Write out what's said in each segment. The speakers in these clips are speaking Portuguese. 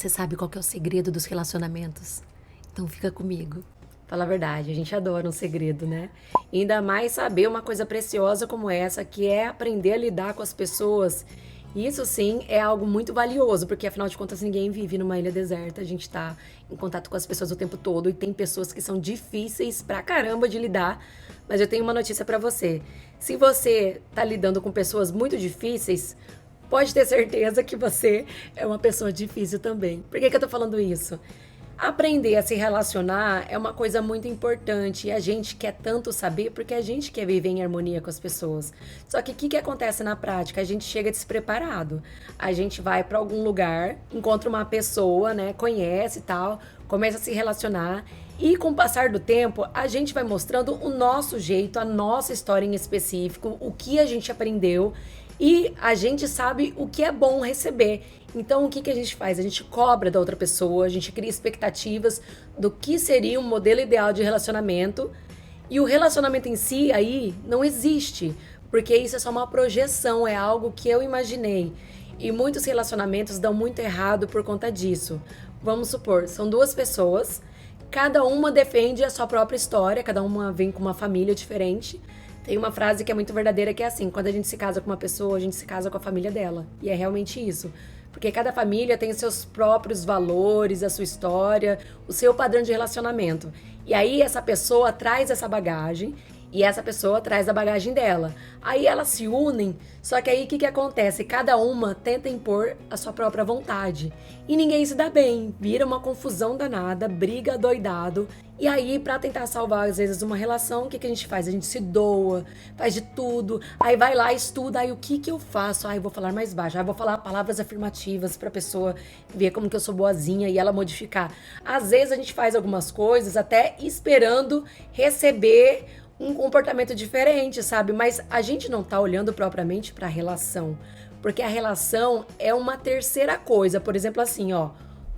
Você sabe qual que é o segredo dos relacionamentos? Então fica comigo. Fala a verdade, a gente adora um segredo, né? Ainda mais saber uma coisa preciosa como essa, que é aprender a lidar com as pessoas. Isso sim é algo muito valioso, porque afinal de contas ninguém vive numa ilha deserta, a gente tá em contato com as pessoas o tempo todo e tem pessoas que são difíceis pra caramba de lidar. Mas eu tenho uma notícia pra você. Se você tá lidando com pessoas muito difíceis, pode ter certeza que você é uma pessoa difícil também. Por que eu tô falando isso? Aprender a se relacionar é uma coisa muito importante e a gente quer tanto saber porque a gente quer viver em harmonia com as pessoas. Só que o que acontece na prática? A gente chega despreparado. A gente vai para algum lugar, encontra uma pessoa, né, conhece e tal, começa a se relacionar e com o passar do tempo a gente vai mostrando o nosso jeito, a nossa história em específico, o que a gente aprendeu e a gente sabe o que é bom receber. Então, o que a gente faz? A gente cobra da outra pessoa, a gente cria expectativas do que seria um modelo ideal de relacionamento. E o relacionamento em si aí não existe, porque isso é só uma projeção, é algo que eu imaginei. E muitos relacionamentos dão muito errado por conta disso. Vamos supor, são duas pessoas, cada uma defende a sua própria história, cada uma vem com uma família diferente. Tem uma frase que é muito verdadeira que é assim: quando a gente se casa com uma pessoa, a gente se casa com a família dela. E é realmente isso. Porque cada família tem os seus próprios valores, a sua história, o seu padrão de relacionamento. E aí essa pessoa traz essa bagagem e essa pessoa traz a bagagem dela. Aí elas se unem, só que aí o que acontece? Cada uma tenta impor a sua própria vontade. E ninguém se dá bem, vira uma confusão danada, briga doidado. E aí, pra tentar salvar, às vezes, uma relação, o que a gente faz? A gente se doa, faz de tudo, aí vai lá, estuda, aí o que eu faço? Aí eu vou falar mais baixo, aí eu vou falar palavras afirmativas pra pessoa ver como que eu sou boazinha e ela modificar. Às vezes a gente faz algumas coisas até esperando receber um comportamento diferente, sabe? Mas a gente não tá olhando propriamente pra relação, porque a relação é uma terceira coisa. Por exemplo, assim, ó,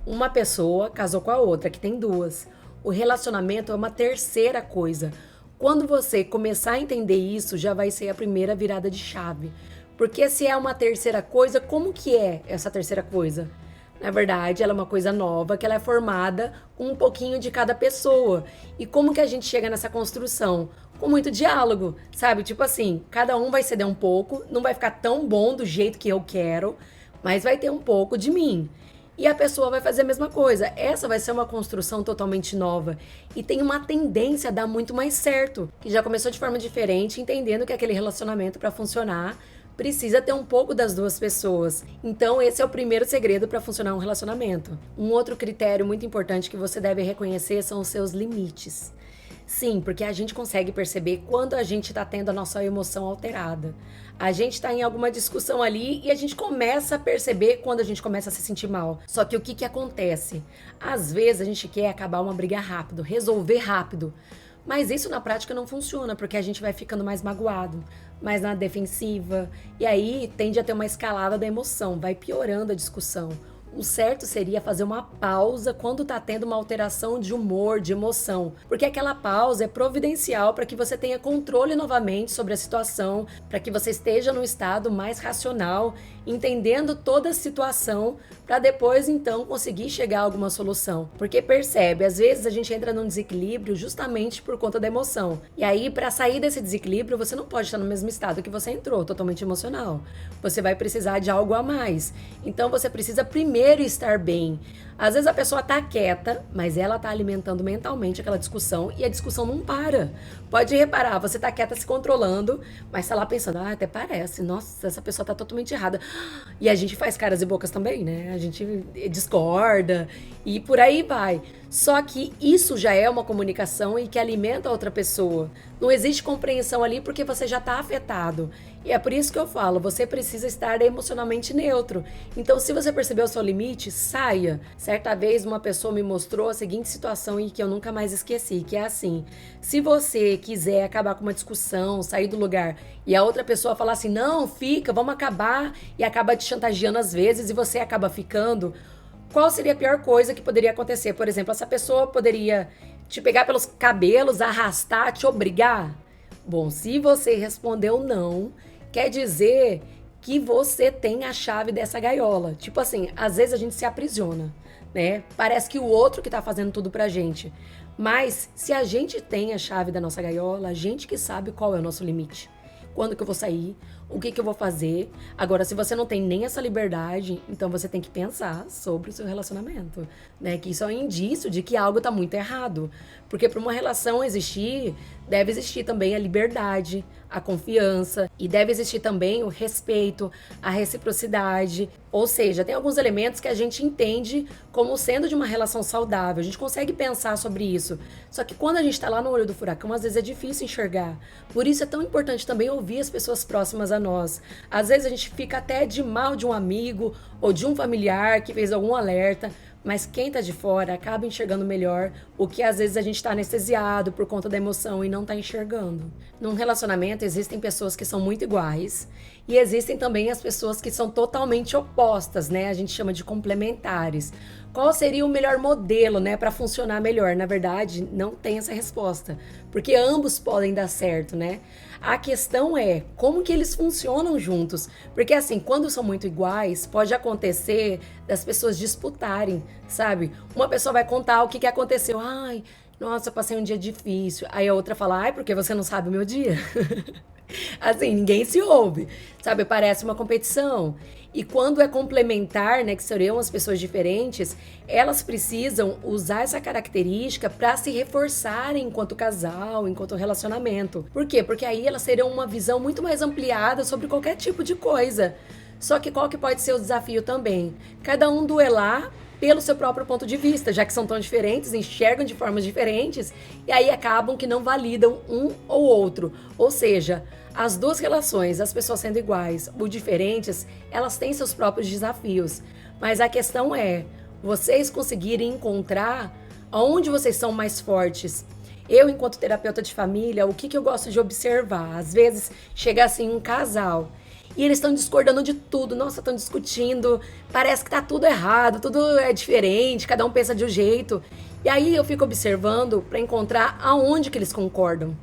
uma pessoa casou com a outra, que tem duas. O relacionamento é uma terceira coisa. Quando você começar a entender isso, já vai ser a primeira virada de chave. Porque se é uma terceira coisa, como que é essa terceira coisa? Na verdade, ela é uma coisa nova, que ela é formada com um pouquinho de cada pessoa. E como que a gente chega nessa construção? Com muito diálogo, sabe? Tipo assim, cada um vai ceder um pouco, não vai ficar tão bom do jeito que eu quero, mas vai ter um pouco de mim. E a pessoa vai fazer a mesma coisa. Essa vai ser uma construção totalmente nova. E tem uma tendência a dar muito mais certo. Que já começou de forma diferente, entendendo que aquele relacionamento, para funcionar, precisa ter um pouco das duas pessoas. Então, esse é o primeiro segredo para funcionar um relacionamento. Um outro critério muito importante que você deve reconhecer são os seus limites. Sim, porque a gente consegue perceber quando a gente está tendo a nossa emoção alterada. A gente está em alguma discussão ali e a gente começa a perceber quando a gente começa a se sentir mal. Só que o que acontece? Às vezes a gente quer acabar uma briga rápido, resolver rápido. Mas isso na prática não funciona, porque a gente vai ficando mais magoado, mais na defensiva. E aí tende a ter uma escalada da emoção, vai piorando a discussão. O certo seria fazer uma pausa quando tá tendo uma alteração de humor, de emoção, porque aquela pausa é providencial para que você tenha controle novamente sobre a situação, para que você esteja num estado mais racional, entendendo toda a situação, para depois então conseguir chegar a alguma solução. Porque percebe, às vezes a gente entra num desequilíbrio justamente por conta da emoção. E aí, para sair desse desequilíbrio, você não pode estar no mesmo estado que você entrou, totalmente emocional. Você vai precisar de algo a mais. Então você precisa primeiro estar bem. Às vezes a pessoa tá quieta, mas ela tá alimentando mentalmente aquela discussão e a discussão não para. Pode reparar, você tá quieta se controlando, mas tá lá pensando, até parece, nossa, essa pessoa tá totalmente errada. E a gente faz caras e bocas também, né? A gente discorda e por aí vai. Só que isso já é uma comunicação e que alimenta a outra pessoa. Não existe compreensão ali porque você já tá afetado. E é por isso que eu falo, você precisa estar emocionalmente neutro. Então, se você percebeu o seu limite, saia. Certa vez uma pessoa me mostrou a seguinte situação e que eu nunca mais esqueci, que é assim: se você quiser acabar com uma discussão, sair do lugar, e a outra pessoa falar assim, não, fica, vamos acabar, e acaba te chantageando às vezes e você acaba ficando, qual seria a pior coisa que poderia acontecer? Por exemplo, essa pessoa poderia te pegar pelos cabelos, arrastar, te obrigar? Bom, se você respondeu não, quer dizer que você tem a chave dessa gaiola. Tipo assim, às vezes a gente se aprisiona, né? Parece que o outro que tá fazendo tudo pra gente. Mas se a gente tem a chave da nossa gaiola, a gente que sabe qual é o nosso limite. Quando que eu vou sair? O que que eu vou fazer? Agora, se você não tem nem essa liberdade, então você tem que pensar sobre o seu relacionamento, né? Que isso é um indício de que algo tá muito errado. Porque para uma relação existir, deve existir também a liberdade, a confiança e deve existir também o respeito, a reciprocidade. Ou seja, tem alguns elementos que a gente entende como sendo de uma relação saudável. A gente consegue pensar sobre isso. Só que quando a gente está lá no olho do furacão, às vezes é difícil enxergar. Por isso é tão importante também ouvir as pessoas próximas a nós. Às vezes a gente fica até de mal de um amigo ou de um familiar que fez algum alerta, mas quem tá de fora acaba enxergando melhor o que às vezes a gente tá anestesiado por conta da emoção e não tá enxergando. Num relacionamento existem pessoas que são muito iguais e existem também as pessoas que são totalmente opostas, né? A gente chama de complementares. Qual seria o melhor modelo, né, para funcionar melhor? Na verdade, não tem essa resposta, porque ambos podem dar certo, né? A questão é como que eles funcionam juntos, porque assim, quando são muito iguais, pode acontecer das pessoas disputarem, sabe? Uma pessoa vai contar o que aconteceu, ai, nossa, eu passei um dia difícil. Aí a outra fala, ai, porque você não sabe o meu dia? Assim, ninguém se ouve, sabe? Parece uma competição. E quando é complementar, né, que seriam as pessoas diferentes, elas precisam usar essa característica para se reforçarem enquanto casal, enquanto relacionamento. Por quê? Porque aí elas terão uma visão muito mais ampliada sobre qualquer tipo de coisa. Só que qual que pode ser o desafio também? Cada um duelar pelo seu próprio ponto de vista, já que são tão diferentes, enxergam de formas diferentes, e aí acabam que não validam um ou outro. Ou seja, as duas relações, as pessoas sendo iguais ou diferentes, elas têm seus próprios desafios. Mas a questão é, vocês conseguirem encontrar onde vocês são mais fortes. Eu, enquanto terapeuta de família, o que eu gosto de observar? Às vezes, chega assim um casal e eles estão discordando de tudo, nossa, estão discutindo, parece que tá tudo errado, tudo é diferente, cada um pensa de um jeito. E aí eu fico observando para encontrar aonde que eles concordam.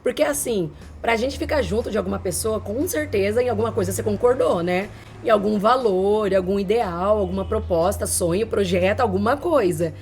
Porque assim, pra gente ficar junto de alguma pessoa, com certeza em alguma coisa você concordou, né? Em algum valor, em algum ideal, alguma proposta, sonho, projeto, alguma coisa.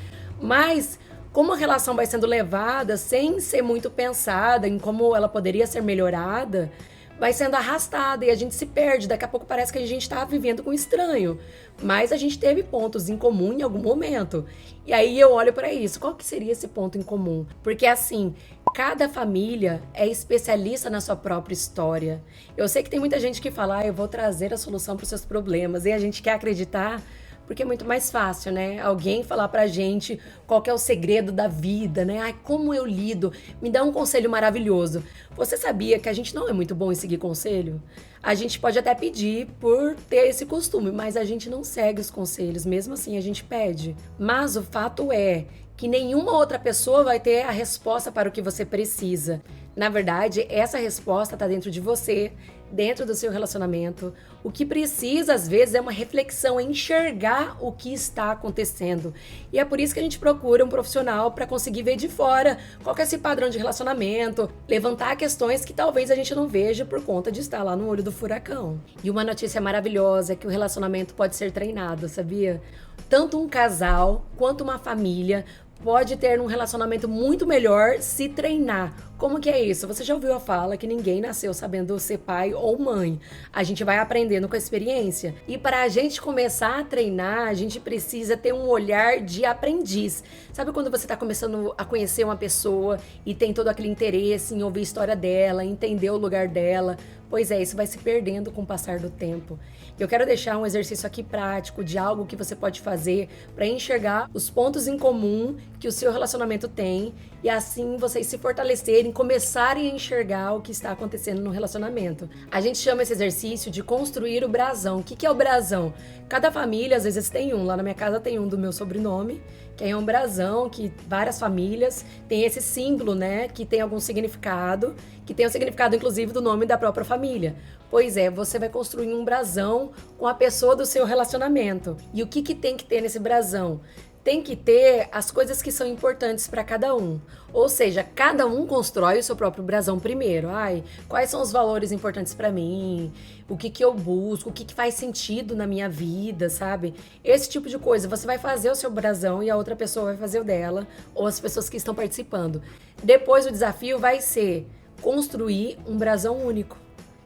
Mas como a relação vai sendo levada sem ser muito pensada em como ela poderia ser melhorada, vai sendo arrastada e a gente se perde. Daqui a pouco parece que a gente está vivendo com um estranho. Mas a gente teve pontos em comum em algum momento. E aí eu olho para isso. Qual que seria esse ponto em comum? Porque assim, cada família é especialista na sua própria história. Eu sei que tem muita gente que fala, eu vou trazer a solução para os seus problemas. E a gente quer acreditar porque é muito mais fácil, né? Alguém falar pra gente qual que é o segredo da vida, né? Ai, como eu lido? Me dá um conselho maravilhoso. Você sabia que a gente não é muito bom em seguir conselho? A gente pode até pedir por ter esse costume, mas a gente não segue os conselhos. Mesmo assim, a gente pede. Mas o fato é que nenhuma outra pessoa vai ter a resposta para o que você precisa. Na verdade, essa resposta está dentro de você, dentro do seu relacionamento. O que precisa, às vezes, é uma reflexão, é enxergar o que está acontecendo. E é por isso que a gente procura um profissional para conseguir ver de fora qual que é esse padrão de relacionamento, levantar questões que talvez a gente não veja por conta de estar lá no olho do furacão. E uma notícia maravilhosa é que o relacionamento pode ser treinado, sabia? Tanto um casal quanto uma família pode ter um relacionamento muito melhor se treinar. Como que é isso? Você já ouviu a fala que ninguém nasceu sabendo ser pai ou mãe. A gente vai aprendendo com a experiência. E para a gente começar a treinar, a gente precisa ter um olhar de aprendiz. Sabe quando você está começando a conhecer uma pessoa e tem todo aquele interesse em ouvir a história dela, entender o lugar dela? Pois é, isso vai se perdendo com o passar do tempo. Eu quero deixar um exercício aqui prático de algo que você pode fazer para enxergar os pontos em comum que o seu relacionamento tem e assim vocês se fortalecerem, começarem a enxergar o que está acontecendo no relacionamento. A gente chama esse exercício de construir o brasão. O que é o brasão? Cada família, às vezes, tem um. Lá na minha casa tem um do meu sobrenome, que é um brasão, que várias famílias têm esse símbolo, né, que tem algum significado, que tem o significado, inclusive, do nome da própria família. Pois é, você vai construir um brasão com a pessoa do seu relacionamento. E o que tem que ter nesse brasão? tem que ter as coisas que são importantes para cada um. Ou seja, cada um constrói o seu próprio brasão primeiro. Ai, quais são os valores importantes para mim? O que eu busco? O que faz sentido na minha vida, sabe? Esse tipo de coisa. Você vai fazer o seu brasão e a outra pessoa vai fazer o dela, ou as pessoas que estão participando. Depois o desafio vai ser construir um brasão único.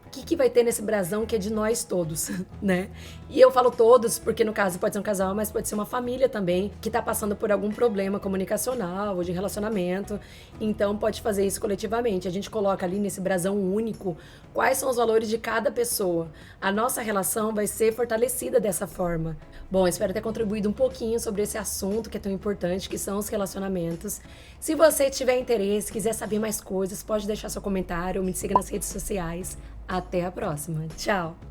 O que vai ter nesse brasão que é de nós todos, né? E eu falo todos porque no caso pode ser um casal, mas pode ser uma família também que tá passando por algum problema comunicacional ou de relacionamento. Então pode fazer isso coletivamente. A gente coloca ali nesse brasão único quais são os valores de cada pessoa. A nossa relação vai ser fortalecida dessa forma. Bom, espero ter contribuído um pouquinho sobre esse assunto que é tão importante, que são os relacionamentos. Se você tiver interesse, quiser saber mais coisas, pode deixar seu comentário ou me siga nas redes sociais. Até a próxima. Tchau!